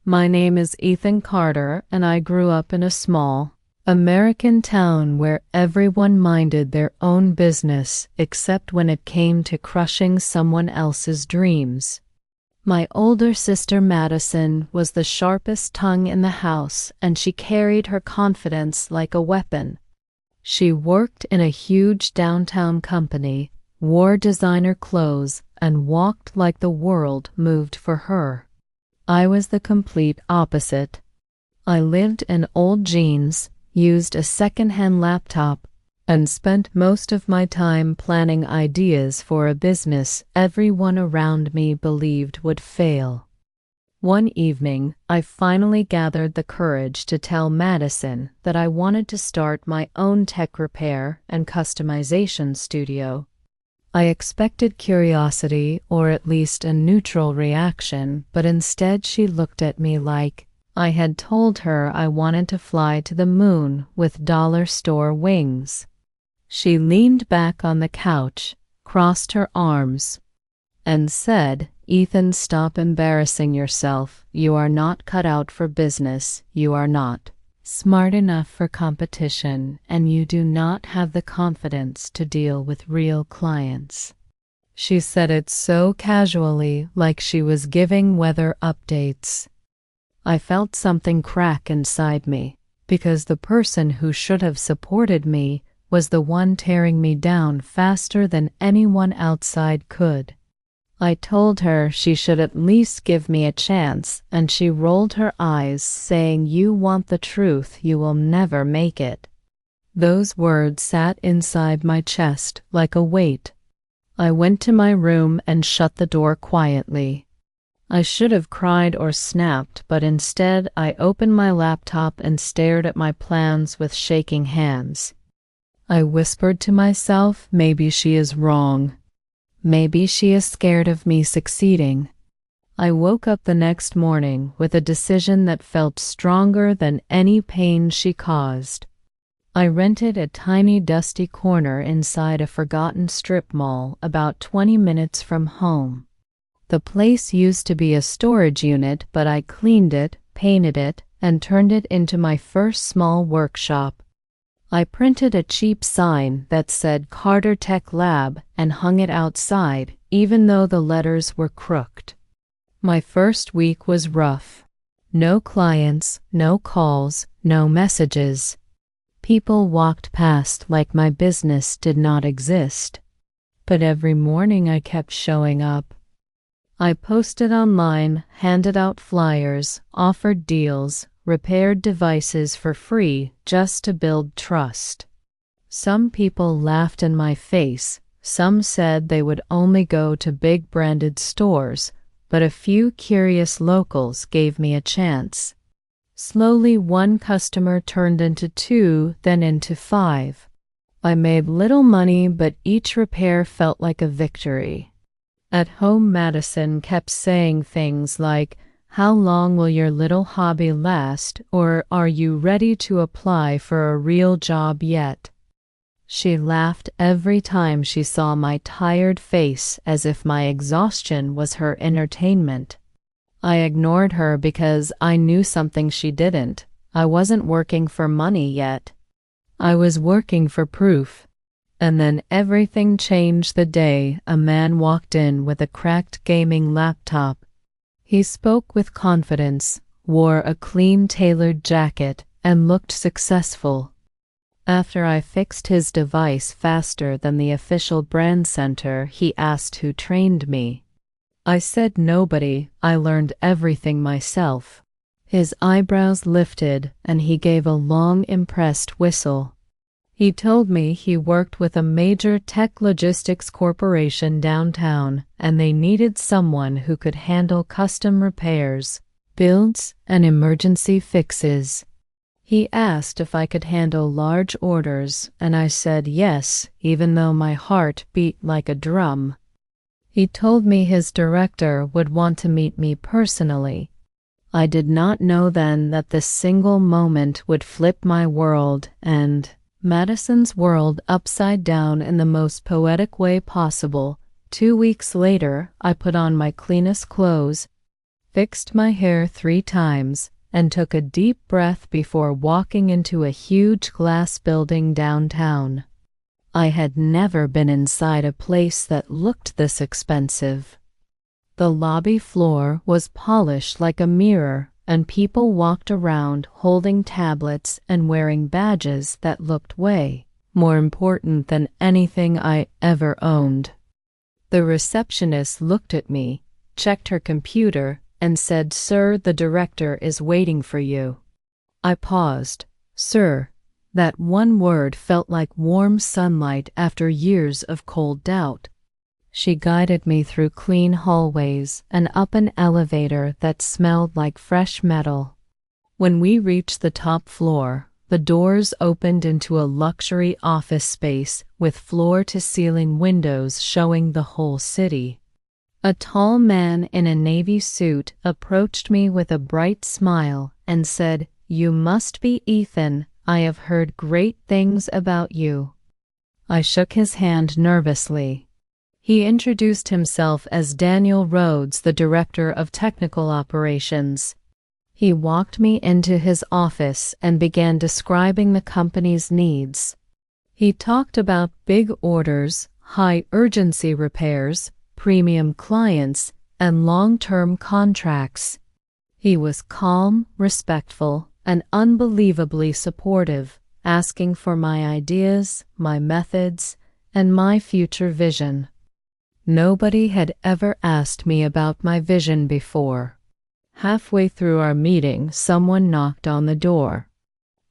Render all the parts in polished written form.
My name is Ethan Carter, and I grew up in a small American town where everyone minded their own business except when it came to crushing someone else's dreams. My older sister Madison was the sharpest tongue in the house, and she carried her confidence like a weapon. She worked in a huge downtown company, wore designer clothes, and walked like the world moved for her. I was the complete opposite. I lived in old jeans, used a second-hand laptop, and spent most of my time planning ideas for a business everyone around me believed would fail. One evening, I finally gathered the courage to tell Madison that I wanted to start my own tech repair and customization studio. I expected curiosity, or at least a neutral reaction, but instead she looked at me like I had told her I wanted to fly to the moon with dollar store wings. She leaned back on the couch, crossed her arms, and said, "Ethan, stop embarrassing yourself. You are not cut out for business. You are not smart enough for competition, and you do not have the confidence to deal with real clients." She said it so casually, like she was giving weather updates. I felt something crack inside me, because the person who should have supported me was the one tearing me down faster than anyone outside could. I told her she should at least give me a chance, and she rolled her eyes, saying, "You want the truth, you will never make it." Those words sat inside my chest like a weight. I went to my room and shut the door quietly. I should have cried or snapped, but instead I opened my laptop and stared at my plans with shaking hands. I whispered to myself, maybe she is wrong. Maybe she is scared of me succeeding. I woke up the next morning with a decision that felt stronger than any pain she caused. I rented a tiny dusty corner inside a forgotten strip mall about 20 minutes from home. The place used to be a storage unit, but I cleaned it, painted it, and turned it into my first small workshop. I printed a cheap sign that said Carter Tech Lab and hung it outside, even though the letters were crooked. My first week was rough. No clients, no calls, no messages. People walked past like my business did not exist. But every morning I kept showing up. I posted online, handed out flyers, offered deals, repaired devices for free just to build trust. Some people laughed in my face. Some said they would only go to big branded stores, but a few curious locals gave me a chance. Slowly, one customer turned into 2, then into 5. I made little money, but each repair felt like a victory. At home, Madison kept saying things like, "How long will your little hobby last?" or "Are you ready to apply for a real job yet?" She laughed every time she saw my tired face, as if my exhaustion was her entertainment. I ignored her because I knew something she didn't. I wasn't working for money yet. I was working for proof. And then everything changed the day a man walked in with a cracked gaming laptop. He spoke with confidence, wore a clean tailored jacket, and looked successful. After I fixed his device faster than the official brand center, he asked who trained me. I said nobody. I learned everything myself. His eyebrows lifted, and he gave a long, impressed whistle. He told me he worked with a major tech logistics corporation downtown, and they needed someone who could handle custom repairs, builds, and emergency fixes. He asked if I could handle large orders, and I said yes, even though my heart beat like a drum. He told me his director would want to meet me personally. I did not know then that this single moment would flip my world and Madison's world upside down in the most poetic way possible. 2 weeks later, I put on my cleanest clothes, fixed my hair 3 times, and took a deep breath before walking into a huge glass building downtown. I had never been inside a place that looked this expensive. The lobby floor was polished like a mirror, and people walked around holding tablets and wearing badges that looked way more important than anything I ever owned. The receptionist looked at me, checked her computer, and said, "Sir, the director is waiting for you." I paused. Sir, that one word felt like warm sunlight after years of cold doubt. She guided me through clean hallways and up an elevator that smelled like fresh metal. When we reached the top floor, the doors opened into a luxury office space with floor-to-ceiling windows showing the whole city. A tall man in a navy suit approached me with a bright smile and said, "You must be Ethan. I have heard great things about you." I shook his hand nervously. He introduced himself as Daniel Rhodes, the Director of Technical Operations. He walked me into his office and began describing the company's needs. He talked about big orders, high-urgency repairs, premium clients, and long-term contracts. He was calm, respectful, and unbelievably supportive, asking for my ideas, my methods, and my future vision. Nobody had ever asked me about my vision before. Halfway through our meeting, someone knocked on the door.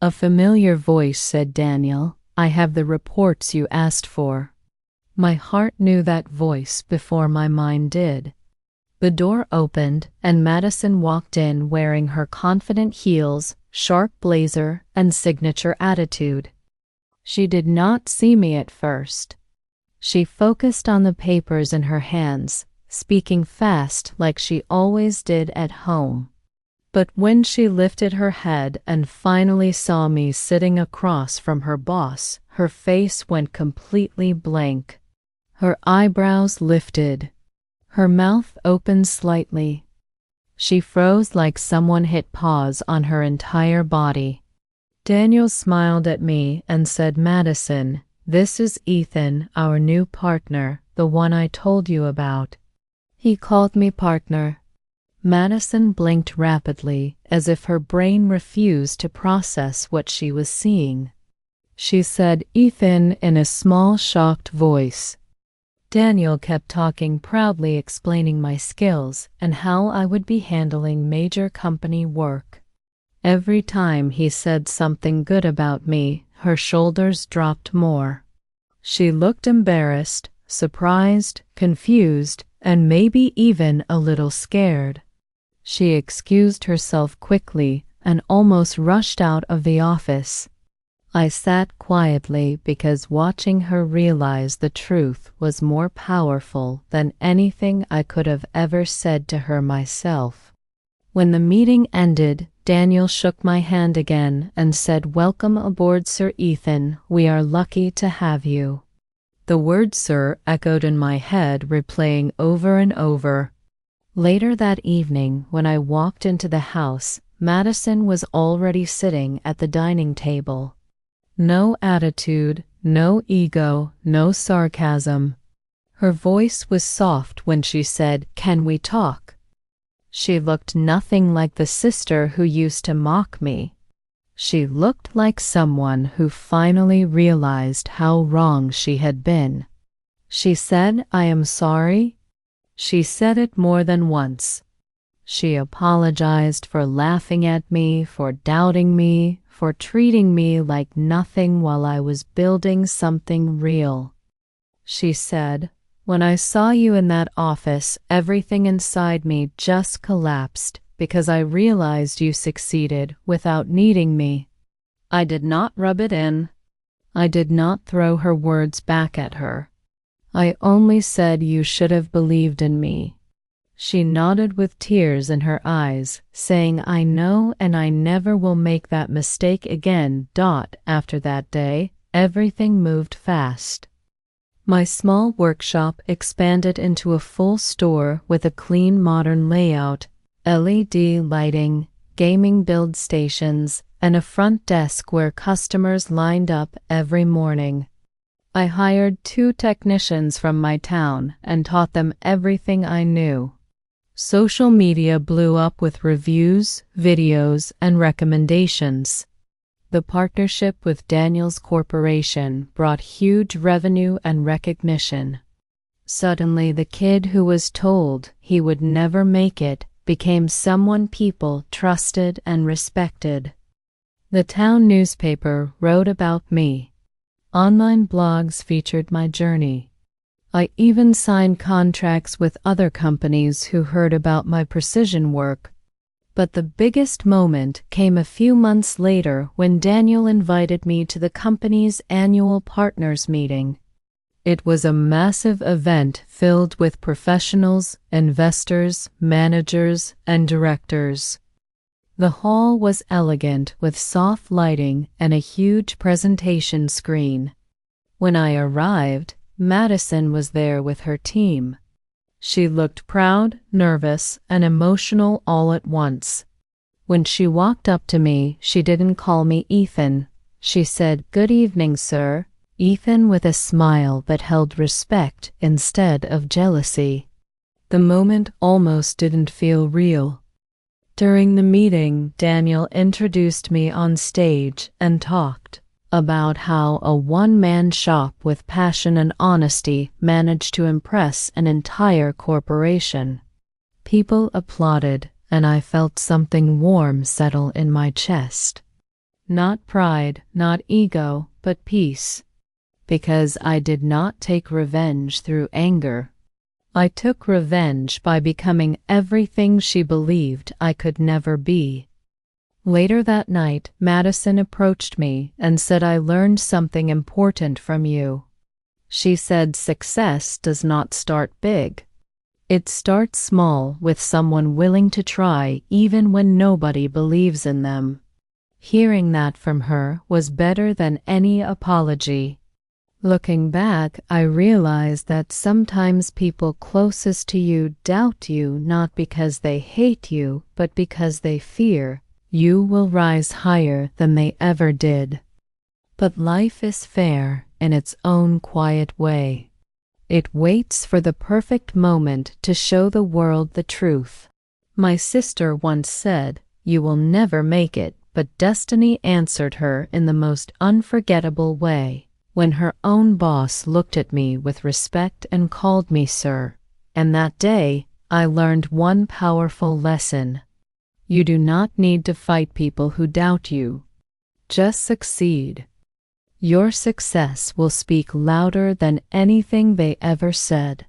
A familiar voice said, "Daniel, I have the reports you asked for." My heart knew that voice before my mind did. The door opened, and Madison walked in wearing her confident heels, sharp blazer, and signature attitude. She did not see me at first. She focused on the papers in her hands, speaking fast like she always did at home. But when she lifted her head and finally saw me sitting across from her boss, her face went completely blank. Her eyebrows lifted. Her mouth opened slightly. She froze like someone hit pause on her entire body. Daniel smiled at me and said, "Madison, this is Ethan, our new partner, the one I told you about." He called me partner. Madison blinked rapidly, as if her brain refused to process what she was seeing. She said, "Ethan," in a small, shocked voice. Daniel kept talking, proudly explaining my skills and how I would be handling major company work. Every time he said something good about me, her shoulders dropped more. She looked embarrassed, surprised, confused, and maybe even a little scared. She excused herself quickly and almost rushed out of the office. I sat quietly because watching her realize the truth was more powerful than anything I could have ever said to her myself. When the meeting ended, Daniel shook my hand again and said, "Welcome aboard, Sir Ethan. We are lucky to have you." The word "sir" echoed in my head, replaying over and over. Later that evening, when I walked into the house, Madison was already sitting at the dining table. No attitude, no ego, no sarcasm. Her voice was soft when she said, "Can we talk?" She looked nothing like the sister who used to mock me. She looked like someone who finally realized how wrong she had been. She said, "I am sorry." She said it more than once. She apologized for laughing at me, for doubting me, for treating me like nothing while I was building something real. She said, "When I saw you in that office, everything inside me just collapsed because I realized you succeeded without needing me." I did not rub it in. I did not throw her words back at her. I only said, "You should have believed in me." She nodded with tears in her eyes, saying, "I know, and I never will make that mistake again." After that day, everything moved fast. My small workshop expanded into a full store with a clean, modern layout, LED lighting, gaming build stations, and a front desk where customers lined up every morning. I hired 2 technicians from my town and taught them everything I knew. Social media blew up with reviews, videos, and recommendations. The partnership with Daniel's corporation brought huge revenue and recognition. Suddenly, the kid who was told he would never make it became someone people trusted and respected. The town newspaper wrote about me. Online blogs featured my journey. I even signed contracts with other companies who heard about my precision work. But the biggest moment came a few months later when Daniel invited me to the company's annual partners meeting. It was a massive event filled with professionals, investors, managers, and directors. The hall was elegant with soft lighting and a huge presentation screen. When I arrived, Madison was there with her team. She looked proud, nervous, and emotional all at once. When she walked up to me, she didn't call me Ethan. She said, "Good evening, sir." Ethan with a smile that held respect instead of jealousy. The moment almost didn't feel real. During the meeting, Daniel introduced me on stage and talked about how a one-man shop with passion and honesty managed to impress an entire corporation. People applauded, and I felt something warm settle in my chest. Not pride, not ego, but peace. Because I did not take revenge through anger. I took revenge by becoming everything she believed I could never be. Later that night, Madison approached me and said, "I learned something important from you." She said, "Success does not start big. It starts small with someone willing to try even when nobody believes in them." Hearing that from her was better than any apology. Looking back, I realized that sometimes people closest to you doubt you not because they hate you, but because they fear you will rise higher than they ever did. But life is fair in its own quiet way. It waits for the perfect moment to show the world the truth. My sister once said, "You will never make it," but destiny answered her in the most unforgettable way. When her own boss looked at me with respect and called me sir. And that day, I learned one powerful lesson. You do not need to fight people who doubt you. Just succeed. Your success will speak louder than anything they ever said.